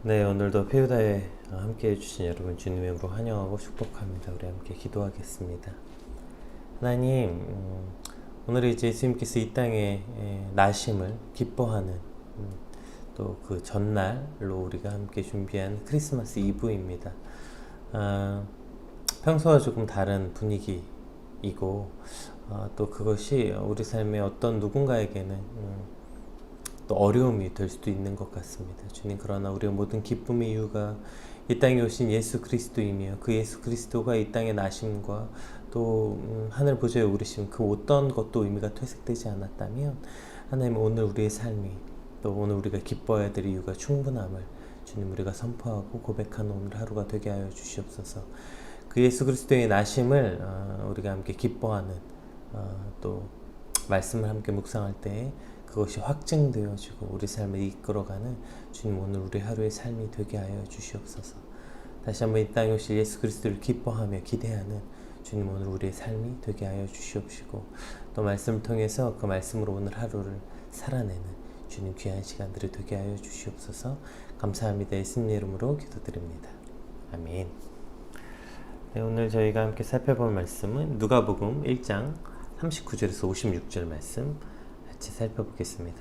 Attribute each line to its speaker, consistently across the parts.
Speaker 1: 네, 오늘도 페우다에 함께 해주신 여러분 주님의 이름으로 환영하고 축복합니다. 우리 함께 기도하겠습니다. 하나님, 오늘 이제 예수님께서 이 땅에 나심을 기뻐하는 또 그 전날로 우리가 함께 준비한 크리스마스 이브입니다. 평소와 조금 다른 분위기이고 또 그것이 우리 삶의 어떤 누군가에게는 또 어려움이 될 수도 있는 것 같습니다. 주님, 그러나 우리의 모든 기쁨의 이유가 이 땅에 오신 예수 그리스도이며 그 예수 그리스도가 이 땅에 나심과 또 하늘 보좌에 오르심 그 어떤 것도 의미가 퇴색되지 않았다면 하나님, 오늘 우리의 삶이 또 오늘 우리가 기뻐해야 될 이유가 충분함을 주님, 우리가 선포하고 고백하는 오늘 하루가 되게 하여 주시옵소서. 그 예수 그리스도의 나심을 우리가 함께 기뻐하는 또 말씀을 함께 묵상할 때 그것이 확증되어지고 우리 삶을 이끌어가는 주님, 오늘 우리 하루의 삶이 되게 하여 주시옵소서. 다시 한번 이 땅에 오실 예수 그리스도를 기뻐하며 기대하는 주님, 오늘 우리의 삶이 되게 하여 주시옵시고 또 말씀을 통해서 그 말씀으로 오늘 하루를 살아내는 주님 귀한 시간들이 되게 하여 주시옵소서. 감사합니다. 예수님의 이름으로 기도드립니다. 아멘. 네, 오늘 저희가 함께 살펴볼 말씀은 누가복음 1장 39절에서 56절 말씀 같이 살펴보겠습니다.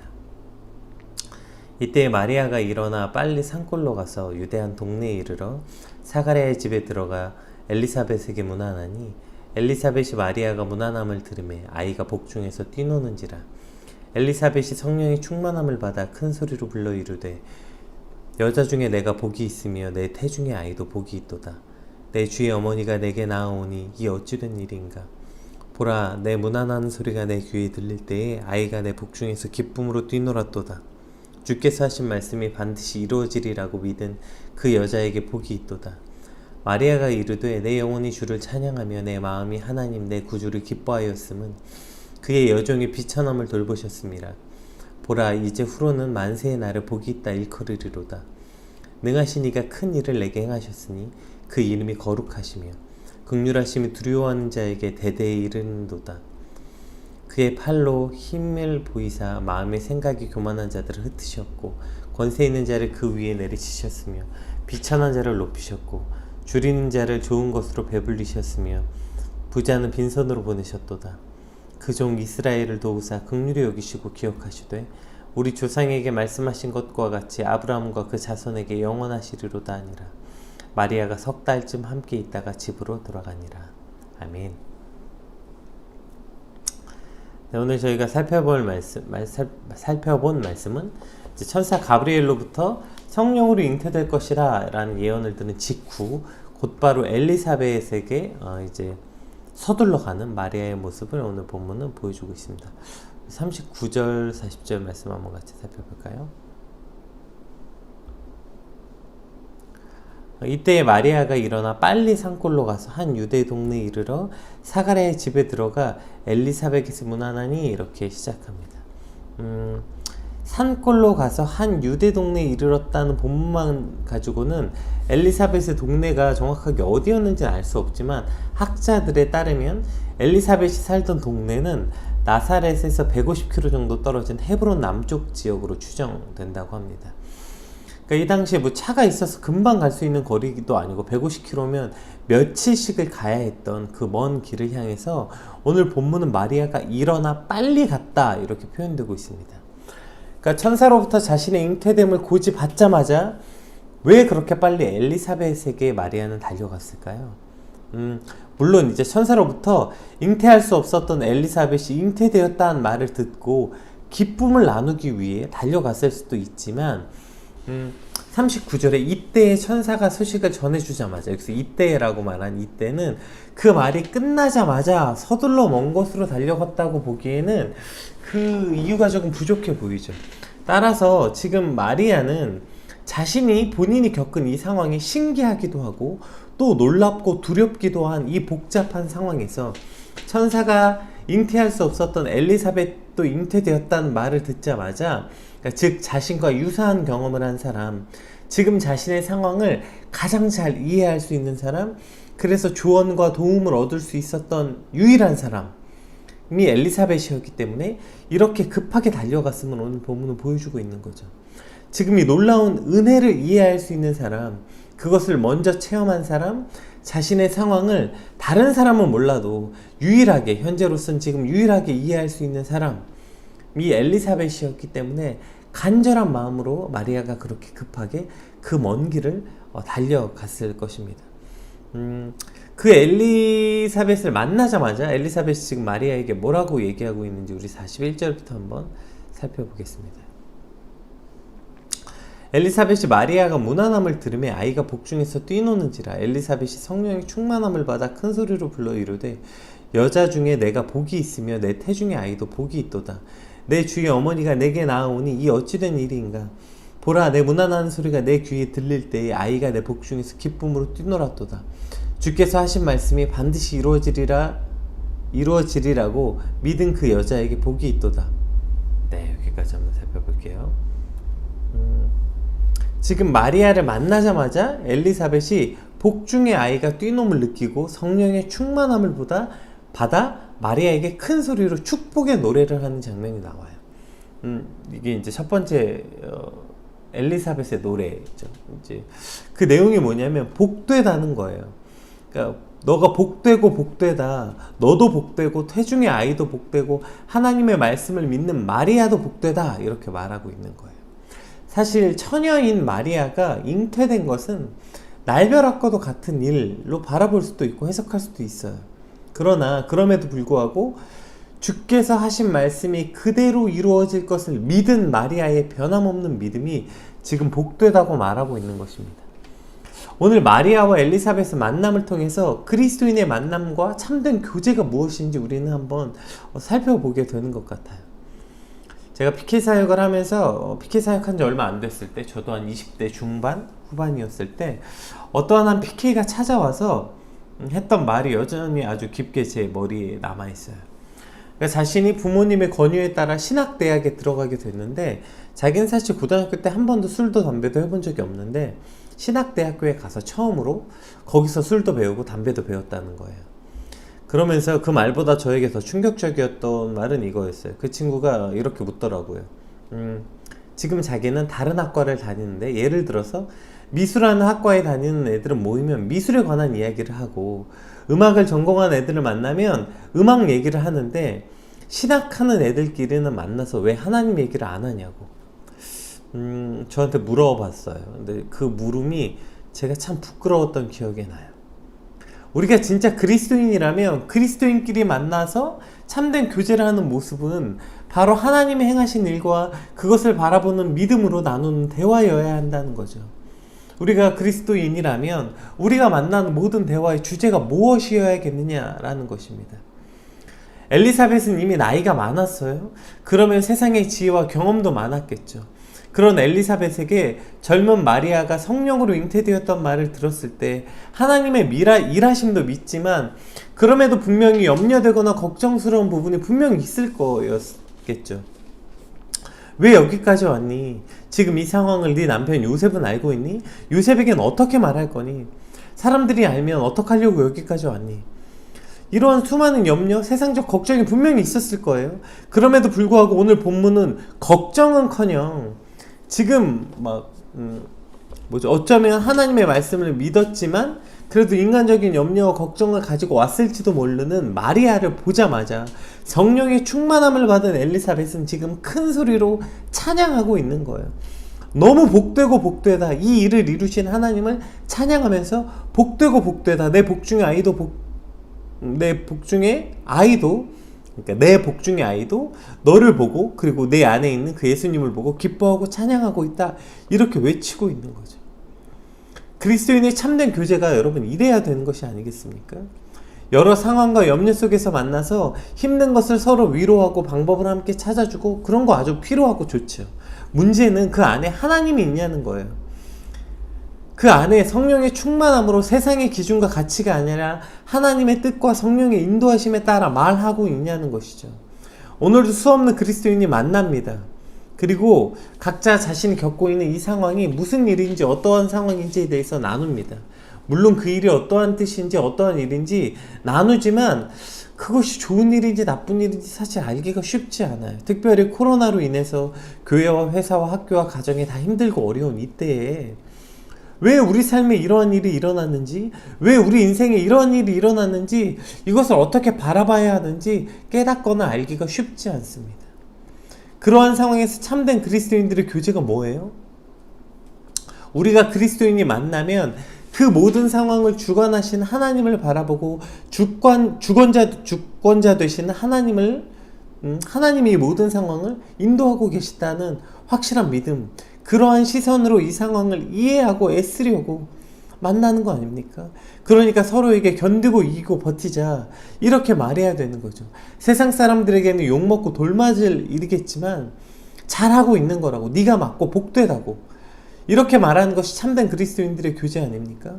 Speaker 1: 이때 마리아가 일어나 빨리 산골로 가서 유대한 동네에 이르러 사가랴의 집에 들어가 엘리사벳에게 문안하니 엘리사벳이 마리아가 문안함을 들으매 아이가 복중에서 뛰노는지라. 엘리사벳이 성령의 충만함을 받아 큰 소리로 불러 이르되 여자 중에 내가 복이 있으며 내 태중의 아이도 복이 있도다. 내 주의 어머니가 내게 나아오니 이 어찌된 일인가. 보라, 내 문안하는 소리가 내 귀에 들릴 때에 아이가 내 복중에서 기쁨으로 뛰놀았도다. 주께서 하신 말씀이 반드시 이루어지리라고 믿은 그 여자에게 복이 있도다. 마리아가 이르되 내 영혼이 주를 찬양하며 내 마음이 하나님 내 구주를 기뻐하였음은 그의 여종이 비천함을 돌보셨습니다. 보라, 이제 후로는 만세의 날에 복이 있다 일컬으리로다. 능하신 이가 큰 일을 내게 행하셨으니 그 이름이 거룩하시며 긍휼하심이 두려워하는 자에게 대대에 이르는도다. 그의 팔로 힘을 보이사 마음의 생각이 교만한 자들을 흩으셨고 권세 있는 자를 그 위에 내리치셨으며 비천한 자를 높이셨고 줄이는 자를 좋은 것으로 배불리셨으며 부자는 빈손으로 보내셨도다. 그 종 이스라엘을 도우사 긍휼히 여기시고 기억하시되 우리 조상에게 말씀하신 것과 같이 아브라함과 그 자손에게 영원하시리로다 하니라. 마리아가 석 달쯤 함께 있다가 집으로 돌아가니라. 아멘. 네, 오늘 저희가 살펴본 말씀은 이제 천사 가브리엘로부터 성령으로 잉태될 것이라 라는 예언을 들은 직후 곧바로 엘리사벳에게 이제 서둘러 가는 마리아의 모습을 오늘 본문은 보여주고 있습니다. 39절 40절 말씀 한번 같이 살펴볼까요? 이때 마리아가 일어나 빨리 산골로 가서 한 유대 동네에 이르러 사가랴의 집에 들어가 엘리사벳에게 문안하니 이렇게 시작합니다. 산골로 가서 한 유대 동네에 이르렀다는 본문만 가지고는 엘리사벳의 동네가 정확하게 어디였는지는 알 수 없지만 학자들에 따르면 엘리사벳이 살던 동네는 나사렛에서 150km 정도 떨어진 헤브론 남쪽 지역으로 추정된다고 합니다. 그러니까 이 당시에 뭐 차가 있어서 금방 갈 수 있는 거리도 아니고 150km면 며칠씩을 가야 했던 그 먼 길을 향해서 오늘 본문은 마리아가 일어나 빨리 갔다 이렇게 표현되고 있습니다. 그러니까 천사로부터 자신의 잉태됨을 고지받자마자 왜 그렇게 빨리 엘리사벳에게 마리아는 달려갔을까요? 물론 이제 천사로부터 잉태할 수 없었던 엘리사벳이 잉태되었다는 말을 듣고 기쁨을 나누기 위해 달려갔을 수도 있지만 39절에 이때에 천사가 소식을 전해주자마자, 여기서 이때라고 말한 이때는 그 말이 끝나자마자 서둘러 먼 곳으로 달려갔다고 보기에는 그 이유가 조금 부족해 보이죠. 따라서 지금 마리아는 자신이 본인이 겪은 이 상황이 신기하기도 하고 또 놀랍고 두렵기도 한 이 복잡한 상황에서 천사가 잉태할 수 없었던 엘리사벳도 잉태되었다는 말을 듣자마자, 그러니까 즉 자신과 유사한 경험을 한 사람, 지금 자신의 상황을 가장 잘 이해할 수 있는 사람, 그래서 조언과 도움을 얻을 수 있었던 유일한 사람, 엘리사벳이었기 때문에 이렇게 급하게 달려갔음을 오늘 본문은 보여주고 있는 거죠. 지금 이 놀라운 은혜를 이해할 수 있는 사람, 그것을 먼저 체험한 사람, 자신의 상황을 다른 사람은 몰라도 유일하게, 현재로선 지금 유일하게 이해할 수 있는 사람이 엘리사벳이었기 때문에 간절한 마음으로 마리아가 그렇게 급하게 그 먼 길을 달려갔을 것입니다. 그 엘리사벳을 만나자마자 엘리사벳이 지금 마리아에게 뭐라고 얘기하고 있는지 우리 41절부터 한번 살펴보겠습니다. 엘리사벳이 마리아가 무난함을 들으매 아이가 복중에서 뛰노는지라. 엘리사벳이 성령의 충만함을 받아 큰 소리로 불러 이르되 여자 중에 내가 복이 있으며 내 태중의 아이도 복이 있도다. 내 주의 어머니가 내게 나아오니 이 어찌된 일인가. 보라, 내 무난하는 소리가 내 귀에 들릴 때에 아이가 내 복중에서 기쁨으로 뛰놀았도다. 주께서 하신 말씀이 반드시 이루어지리라고 믿은 그 여자에게 복이 있도다. 네, 여기까지 한번 살펴볼게요. 지금 마리아를 만나자마자 엘리사벳이 복중의 아이가 뛰놈을 느끼고 성령의 충만함을 받아 마리아에게 큰 소리로 축복의 노래를 하는 장면이 나와요. 이게 이제 첫 번째 엘리사벳의 노래죠. 이제 그 내용이 뭐냐면 복되다는 거예요. 그러니까 너가 복되고 복되다. 너도 복되고 태중의 아이도 복되고 하나님의 말씀을 믿는 마리아도 복되다. 이렇게 말하고 있는 거예요. 사실 처녀인 마리아가 잉태된 것은 날벼락과도 같은 일로 바라볼 수도 있고 해석할 수도 있어요. 그러나 그럼에도 불구하고 주께서 하신 말씀이 그대로 이루어질 것을 믿은 마리아의 변함없는 믿음이 지금 복되다고 말하고 있는 것입니다. 오늘 마리아와 엘리사벳의 만남을 통해서 그리스도인의 만남과 참된 교제가 무엇인지 우리는 한번 살펴보게 되는 것 같아요. 제가 PK 사역을 하면서 PK 사역한 지 얼마 안 됐을 때, 저도 한 20대 중반 후반이었을 때 어떠한 한 PK가 찾아와서 했던 말이 여전히 아주 깊게 제 머리에 남아있어요. 그러니까 자신이 부모님의 권유에 따라 신학대학에 들어가게 됐는데, 자기는 사실 고등학교 때 한 번도 술도 담배도 해본 적이 없는데 신학대학교에 가서 처음으로 거기서 술도 배우고 담배도 배웠다는 거예요. 그러면서 그 말보다 저에게 더 충격적이었던 말은 이거였어요. 그 친구가 이렇게 묻더라고요. 지금 자기는 다른 학과를 다니는데, 예를 들어서 미술하는 학과에 다니는 애들은 모이면 미술에 관한 이야기를 하고, 음악을 전공한 애들을 만나면 음악 얘기를 하는데, 신학하는 애들끼리는 만나서 왜 하나님 얘기를 안 하냐고 저한테 물어봤어요. 근데 그 물음이 제가 참 부끄러웠던 기억이 나요. 우리가 진짜 그리스도인이라면 그리스도인끼리 만나서 참된 교제를 하는 모습은 바로 하나님의 행하신 일과 그것을 바라보는 믿음으로 나누는 대화여야 한다는 거죠. 우리가 그리스도인이라면 우리가 만나는 모든 대화의 주제가 무엇이어야겠느냐라는 것입니다. 엘리사벳은 이미 나이가 많았어요. 그러면 세상의 지혜와 경험도 많았겠죠. 그런 엘리사벳에게 젊은 마리아가 성령으로 잉태되었던 말을 들었을 때 하나님의 일하심도 믿지만, 그럼에도 분명히 염려되거나 걱정스러운 부분이 분명히 있을 거였겠죠. 왜 여기까지 왔니? 지금 이 상황을 네 남편 요셉은 알고 있니? 요셉에겐 어떻게 말할 거니? 사람들이 알면 어떡하려고 여기까지 왔니? 이러한 수많은 염려, 세상적 걱정이 분명히 있었을 거예요. 그럼에도 불구하고 오늘 본문은 걱정은커녕 지금 어쩌면 하나님의 말씀을 믿었지만 그래도 인간적인 염려와 걱정을 가지고 왔을지도 모르는 마리아를 보자마자 성령의 충만함을 받은 엘리사벳은 지금 큰 소리로 찬양하고 있는 거예요. 너무 복되고 복되다. 이 일을 이루신 하나님을 찬양하면서 복되고 복되다. 내 복중의 아이도 너를 보고, 그리고 내 안에 있는 그 예수님을 보고 기뻐하고 찬양하고 있다. 이렇게 외치고 있는 거죠. 그리스도인의 참된 교제가 여러분 이래야 되는 것이 아니겠습니까? 여러 상황과 염려 속에서 만나서 힘든 것을 서로 위로하고 방법을 함께 찾아주고, 그런 거 아주 필요하고 좋죠. 문제는 그 안에 하나님이 있냐는 거예요. 그 안에 성령의 충만함으로 세상의 기준과 가치가 아니라 하나님의 뜻과 성령의 인도하심에 따라 말하고 있냐는 것이죠. 오늘도 수없는 그리스도인이 만납니다. 그리고 각자 자신이 겪고 있는 이 상황이 무슨 일인지, 어떠한 상황인지에 대해서 나눕니다. 물론 그 일이 어떠한 뜻인지 어떠한 일인지 나누지만 그것이 좋은 일인지 나쁜 일인지 사실 알기가 쉽지 않아요. 특별히 코로나로 인해서 교회와 회사와 학교와 가정이 다 힘들고 어려운 이때에 왜 우리 삶에 이러한 일이 일어났는지, 왜 우리 인생에 이러한 일이 일어났는지, 이것을 어떻게 바라봐야 하는지 깨닫거나 알기가 쉽지 않습니다. 그러한 상황에서 참된 그리스도인들의 교제가 뭐예요? 우리가 그리스도인이 만나면 그 모든 상황을 주관하신 하나님을 바라보고 주권자 되신 하나님이 이 모든 상황을 인도하고 계시다는 확실한 믿음, 그러한 시선으로 이 상황을 이해하고 애쓰려고 만나는 거 아닙니까? 그러니까 서로에게 견디고 이기고 버티자, 이렇게 말해야 되는 거죠. 세상 사람들에게는 욕먹고 돌맞을 일이겠지만 잘하고 있는 거라고, 네가 맞고 복되다고, 이렇게 말하는 것이 참된 그리스도인들의 교제 아닙니까?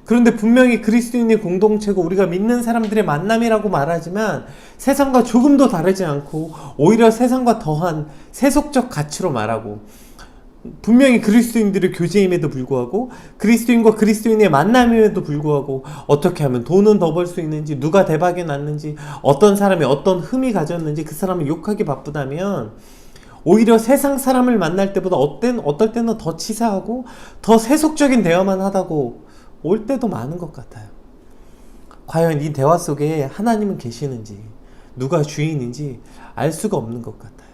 Speaker 1: 그런데 분명히 그리스도인의 공동체고 우리가 믿는 사람들의 만남이라고 말하지만 세상과 조금도 다르지 않고 오히려 세상과 더한 세속적 가치로 말하고, 분명히 그리스도인들의 교제임에도 불구하고 그리스도인과 그리스도인의 만남임에도 불구하고 어떻게 하면 돈은 더 벌 수 있는지, 누가 대박이 났는지, 어떤 사람이 어떤 흠이 가졌는지 그 사람을 욕하기 바쁘다면 오히려 세상 사람을 만날 때보다 어떨 때는 더 치사하고 더 세속적인 대화만 하다고 올 때도 많은 것 같아요. 과연 이 대화 속에 하나님은 계시는지, 누가 주인인지 알 수가 없는 것 같아요.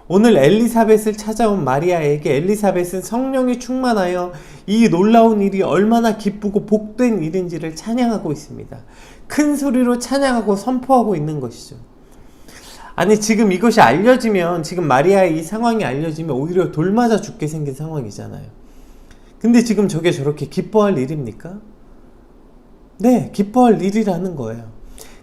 Speaker 1: 오늘 엘리사벳을 찾아온 마리아에게 엘리사벳은 성령이 충만하여 이 놀라운 일이 얼마나 기쁘고 복된 일인지를 찬양하고 있습니다. 큰 소리로 찬양하고 선포하고 있는 것이죠. 아니, 지금 이것이 알려지면, 지금 마리아의 이 상황이 알려지면 오히려 돌맞아 죽게 생긴 상황이잖아요. 근데 지금 저게 저렇게 기뻐할 일입니까? 네, 기뻐할 일이라는 거예요.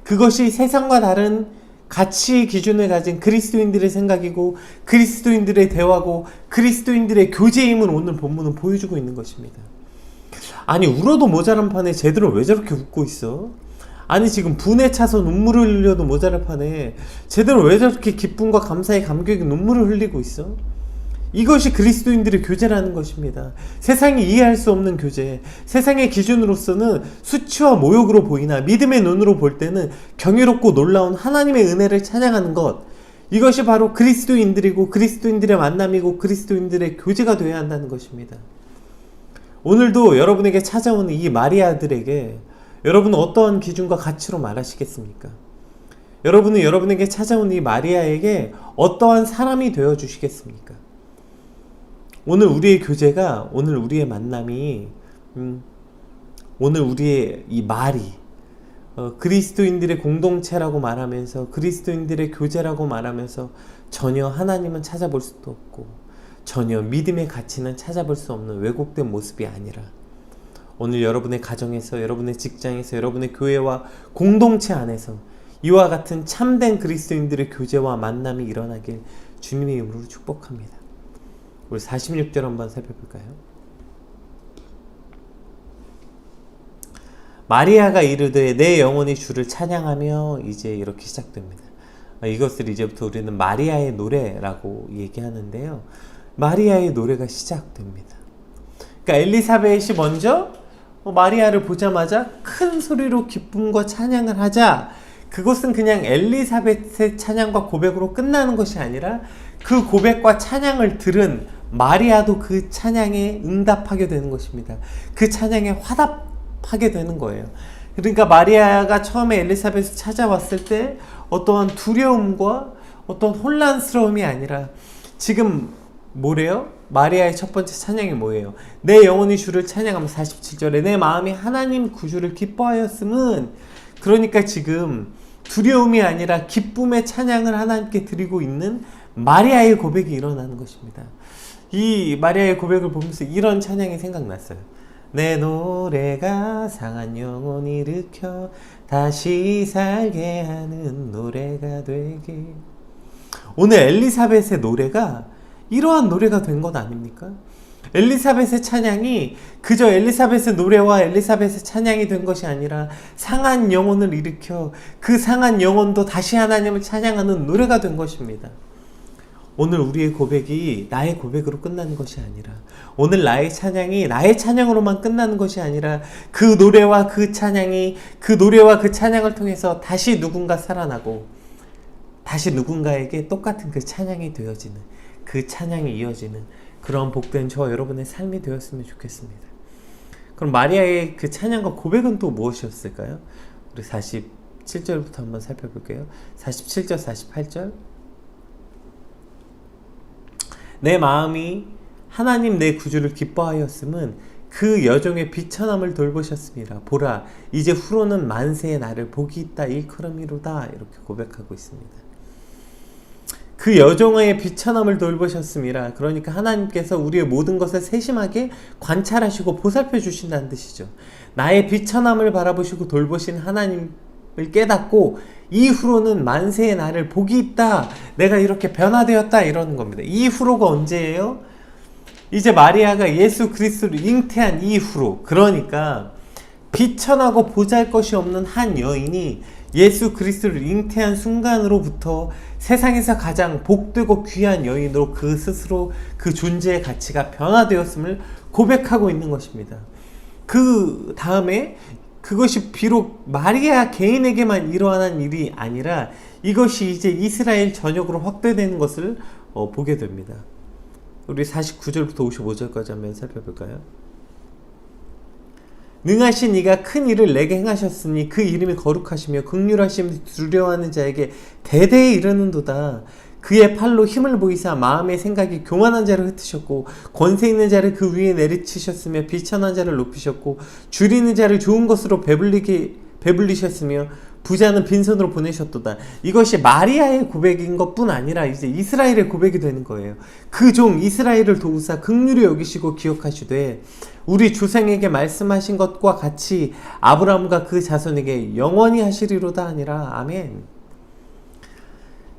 Speaker 1: 그것이 세상과 다른 가치 기준을 가진 그리스도인들의 생각이고 그리스도인들의 대화고 그리스도인들의 교제임을 오늘 본문은 보여주고 있는 것입니다. 아니, 울어도 모자란 판에 쟤들은 왜 저렇게 웃고 있어? 아니, 지금 분에 차서 눈물을 흘려도 모자랄 판에 쟤들은 왜 저렇게 기쁨과 감사의 감격의 눈물을 흘리고 있어? 이것이 그리스도인들의 교제라는 것입니다. 세상이 이해할 수 없는 교제, 세상의 기준으로서는 수치와 모욕으로 보이나 믿음의 눈으로 볼 때는 경이롭고 놀라운 하나님의 은혜를 찬양하는 것, 이것이 바로 그리스도인들이고 그리스도인들의 만남이고 그리스도인들의 교제가 되어야 한다는 것입니다. 오늘도 여러분에게 찾아오는 이 마리아들에게 여러분은 어떠한 기준과 가치로 말하시겠습니까? 여러분은 여러분에게 찾아온 이 마리아에게 어떠한 사람이 되어 주시겠습니까? 오늘 우리의 교제가, 오늘 우리의 만남이, 오늘 우리의 이 말이 그리스도인들의 공동체라고 말하면서 그리스도인들의 교제라고 말하면서 전혀 하나님은 찾아볼 수도 없고 전혀 믿음의 가치는 찾아볼 수 없는 왜곡된 모습이 아니라 오늘 여러분의 가정에서, 여러분의 직장에서, 여러분의 교회와 공동체 안에서 이와 같은 참된 그리스도인들의 교제와 만남이 일어나길 주님의 이름으로 축복합니다. 우리 46절 한번 살펴볼까요? 마리아가 이르되 내 영혼이 주를 찬양하며, 이제 이렇게 시작됩니다. 이것을 이제부터 우리는 마리아의 노래라고 얘기하는데요. 마리아의 노래가 시작됩니다. 그러니까 엘리사벳이 먼저 마리아를 보자마자 큰 소리로 기쁨과 찬양을 하자, 그것은 그냥 엘리사벳의 찬양과 고백으로 끝나는 것이 아니라 그 고백과 찬양을 들은 마리아도 그 찬양에 응답하게 되는 것입니다. 그 찬양에 화답하게 되는 거예요. 그러니까 마리아가 처음에 엘리사벳을 찾아왔을 때 어떠한 두려움과 어떤 혼란스러움이 아니라 지금 뭐래요? 마리아의 첫 번째 찬양이 뭐예요? 내 영혼이 주를 찬양하면 47절에 내 마음이 하나님 구주를 기뻐하였음은, 그러니까 지금 두려움이 아니라 기쁨의 찬양을 하나님께 드리고 있는 마리아의 고백이 일어나는 것입니다. 이 마리아의 고백을 보면서 이런 찬양이 생각났어요. 내 노래가 상한 영혼 일으켜 다시 살게 하는 노래가 되게. 오늘 엘리사벳의 노래가 이러한 노래가 된 것 아닙니까? 엘리사벳의 찬양이 그저 엘리사벳의 노래와 엘리사벳의 찬양이 된 것이 아니라 상한 영혼을 일으켜 그 상한 영혼도 다시 하나님을 찬양하는 노래가 된 것입니다. 오늘 우리의 고백이 나의 고백으로 끝나는 것이 아니라, 오늘 나의 찬양이 나의 찬양으로만 끝나는 것이 아니라, 그 노래와 그 찬양이, 그 노래와 그 찬양을 통해서 다시 누군가 살아나고 다시 누군가에게 똑같은 그 찬양이 되어지는, 그 찬양이 이어지는 그런 복된 저와 여러분의 삶이 되었으면 좋겠습니다. 그럼 마리아의 그 찬양과 고백은 또 무엇이었을까요? 우리 47절부터 한번 살펴볼게요. 47절, 48절. 내 마음이 하나님 내 구주를 기뻐하였음은 그 여종의 비천함을 돌보셨습니다. 보라, 이제 후로는 만세의 나를 복이 있다 일컬음이로다. 이렇게 고백하고 있습니다. 그 여종의 비천함을 돌보셨습니다. 그러니까 하나님께서 우리의 모든 것을 세심하게 관찰하시고 보살펴 주신다는 뜻이죠. 나의 비천함을 바라보시고 돌보신 하나님을 깨닫고 이후로는 만세의 나를 복이 있다, 내가 이렇게 변화되었다, 이러는 겁니다. 이후로가 언제예요? 이제 마리아가 예수 그리스도를 잉태한 이후로, 그러니까 비천하고 보잘것이 없는 한 여인이 예수 그리스도를 잉태한 순간으로부터 세상에서 가장 복되고 귀한 여인으로 그 스스로 그 존재의 가치가 변화되었음을 고백하고 있는 것입니다. 그 다음에 그것이 비록 마리아 개인에게만 일어난 일이 아니라 이것이 이제 이스라엘 전역으로 확대되는 것을 보게 됩니다. 우리 49절부터 55절까지 한번 살펴볼까요? 능하신 이가 큰 일을 내게 행하셨으니 그 이름이 거룩하시며 긍휼하심을 두려워하는 자에게 대대에 이르는도다. 그의 팔로 힘을 보이사 마음의 생각이 교만한 자를 흩으셨고 권세 있는 자를 그 위에 내리치셨으며 비천한 자를 높이셨고 줄이는 자를 좋은 것으로 배불리셨으며 부자는 빈손으로 보내셨도다. 이것이 마리아의 고백인 것뿐 아니라 이제 이스라엘의 고백이 되는 거예요. 그 종 이스라엘을 도우사 긍휼히 여기시고 기억하시되 우리 주생에게 말씀하신 것과 같이 아브라함과 그 자손에게 영원히 하시리로다 하니라. 아멘.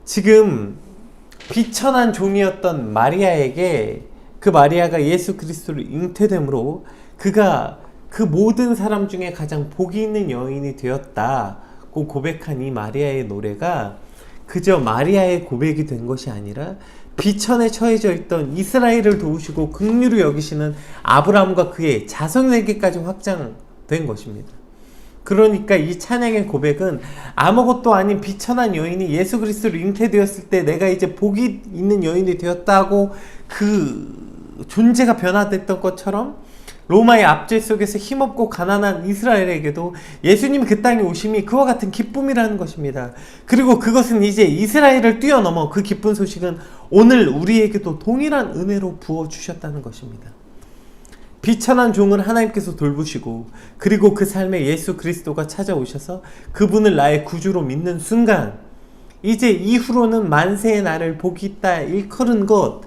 Speaker 1: 지금 비천한 종이었던 마리아에게, 그 마리아가 예수 그리스도를 잉태됨으로 그가 그 모든 사람 중에 가장 복이 있는 여인이 되었다고 고백한 이 마리아의 노래가 그저 마리아의 고백이 된 것이 아니라 비천에 처해져 있던 이스라엘을 도우시고 긍휼히 여기시는 아브라함과 그의 자손에게까지 확장된 것입니다. 그러니까 이 찬양의 고백은 아무것도 아닌 비천한 여인이 예수 그리스도로 잉태되었을 때 내가 이제 복이 있는 여인이 되었다고 그 존재가 변화됐던 것처럼 로마의 압제 속에서 힘없고 가난한 이스라엘에게도 예수님 그 땅에 오심이 그와 같은 기쁨이라는 것입니다. 그리고 그것은 이제 이스라엘을 뛰어넘어 그 기쁜 소식은 오늘 우리에게도 동일한 은혜로 부어주셨다는 것입니다. 비천한 종을 하나님께서 돌보시고 그리고 그 삶에 예수 그리스도가 찾아오셔서 그분을 나의 구주로 믿는 순간 이제 이후로는 만세의 나를 복이 있다 일컬은 것,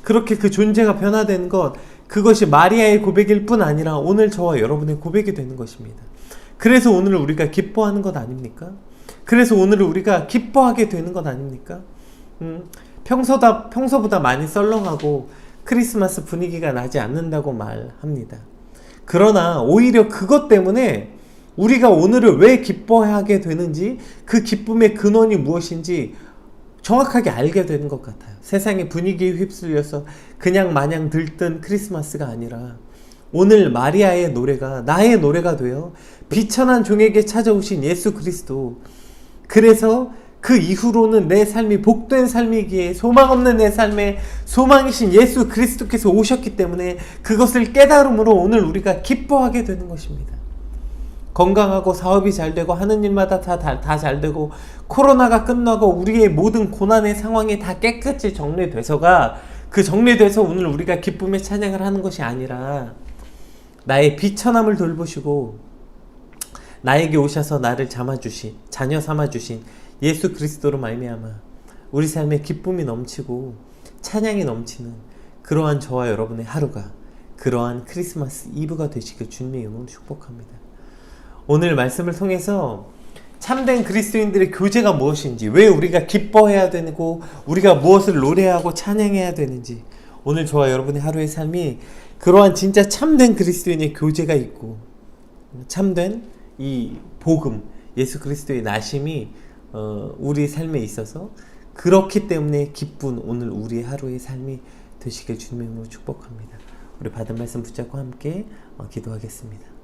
Speaker 1: 그렇게 그 존재가 변화된 것, 그것이 마리아의 고백일 뿐 아니라 오늘 저와 여러분의 고백이 되는 것입니다. 그래서 오늘 우리가 기뻐하는 것 아닙니까? 그래서 오늘 우리가 기뻐하게 되는 것 아닙니까? 평소보다 많이 썰렁하고 크리스마스 분위기가 나지 않는다고 말합니다. 그러나 오히려 그것 때문에 우리가 오늘을 왜 기뻐하게 되는지, 그 기쁨의 근원이 무엇인지 정확하게 알게 되는 것 같아요. 세상의 분위기에 휩쓸려서 그냥 마냥 들뜬 크리스마스가 아니라 오늘 마리아의 노래가 나의 노래가 되어 비천한 종에게 찾아오신 예수 그리스도, 그래서 그 이후로는 내 삶이 복된 삶이기에 소망 없는 내 삶에 소망이신 예수 그리스도께서 오셨기 때문에 그것을 깨달음으로 오늘 우리가 기뻐하게 되는 것입니다. 건강하고 사업이 잘 되고 하는 일마다 다 잘 되고 코로나가 끝나고 우리의 모든 고난의 상황이 다 깨끗이 정리돼서가 그 정리돼서 오늘 우리가 기쁨의 찬양을 하는 것이 아니라 나의 비천함을 돌보시고 나에게 오셔서 나를 자녀 삼아주신 예수 그리스도로 말미암아 우리 삶에 기쁨이 넘치고 찬양이 넘치는 그러한 저와 여러분의 하루가, 그러한 크리스마스 이브가 되시길 주님의 이름으로 축복합니다. 오늘 말씀을 통해서 참된 그리스도인들의 교제가 무엇인지, 왜 우리가 기뻐해야 되고 우리가 무엇을 노래하고 찬양해야 되는지, 오늘 저와 여러분의 하루의 삶이 그러한 진짜 참된 그리스도인의 교제가 있고 참된 이 복음, 예수 그리스도의 나심이 우리 삶에 있어서 그렇기 때문에 기쁜 오늘 우리의 하루의 삶이 되시길 주님의 이름으로 축복합니다. 우리 받은 말씀 붙잡고 함께 기도하겠습니다.